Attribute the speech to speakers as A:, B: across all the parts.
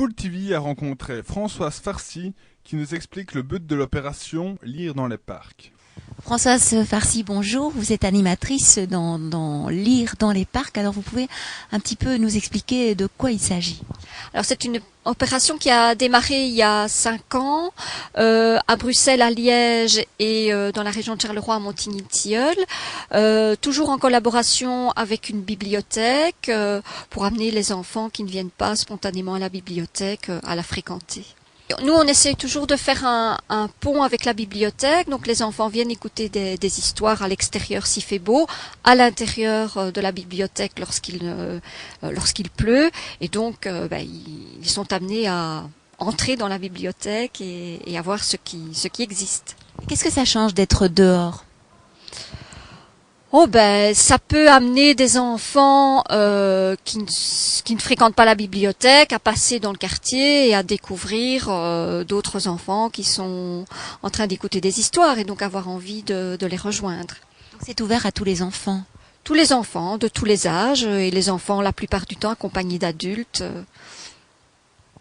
A: Full TV a rencontré Françoise Farcy qui nous explique le but de l'opération Lire dans les parcs.
B: Françoise Farcy, bonjour. Vous êtes animatrice dans Lire dans les parcs. Alors vous pouvez un petit peu nous expliquer de quoi il s'agit?
C: Alors c'est une opération qui a démarré il y a 5 ans à Bruxelles, à Liège et dans la région de Charleroi à Montigny-Tilleul, toujours en collaboration avec une bibliothèque pour amener les enfants qui ne viennent pas spontanément à la bibliothèque à la fréquenter. Nous, on essaye toujours de faire un pont avec la bibliothèque. Donc, les enfants viennent écouter des histoires à l'extérieur s'il fait beau, à l'intérieur de la bibliothèque lorsqu'il pleut. Et donc, ils sont amenés à entrer dans la bibliothèque et à voir ce qui existe.
B: Qu'est-ce que ça change d'être dehors?
C: Ça peut amener des enfants qui ne fréquentent pas la bibliothèque à passer dans le quartier et à découvrir d'autres enfants qui sont en train d'écouter des histoires et donc avoir envie de les rejoindre.
B: Donc c'est ouvert à tous les enfants?
C: Tous les enfants, de tous les âges, et les enfants la plupart du temps accompagnés d'adultes.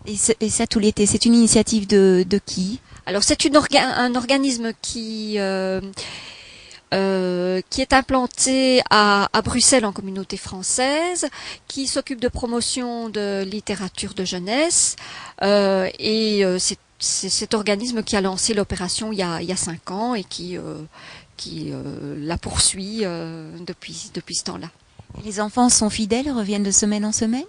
B: Et ça tout l'été, c'est une initiative de qui?
C: Alors c'est un organisme qui est implanté à Bruxelles en communauté française, qui s'occupe de promotion de littérature de jeunesse, c'est cet organisme qui a lancé l'opération il y a 5 ans et qui la poursuit depuis ce temps-là.
B: Et les enfants sont fidèles, reviennent de semaine en semaine?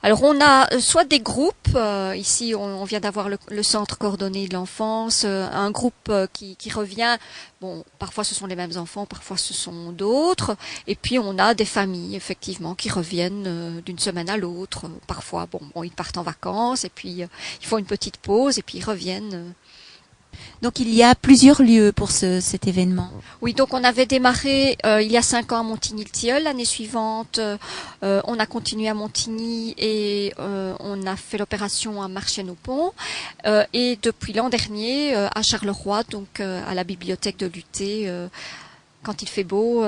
C: Alors on a soit des groupes, ici on vient d'avoir le centre coordonné de l'enfance, un groupe qui revient, bon parfois ce sont les mêmes enfants, parfois ce sont d'autres, et puis on a des familles effectivement qui reviennent d'une semaine à l'autre, parfois ils partent en vacances et puis ils font une petite pause et puis ils reviennent.
B: Donc il y a plusieurs lieux pour cet événement.
C: Oui, donc on avait démarré il y a 5 ans à Montigny-Tilleul. L'année suivante, on a continué à Montigny et on a fait l'opération à Marchienne-au-Pont. Et depuis l'an dernier, à Charleroi, donc à la bibliothèque de l'UT, quand il fait beau,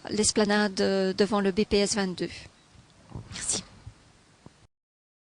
C: l'esplanade devant le BPS 22.
B: Merci.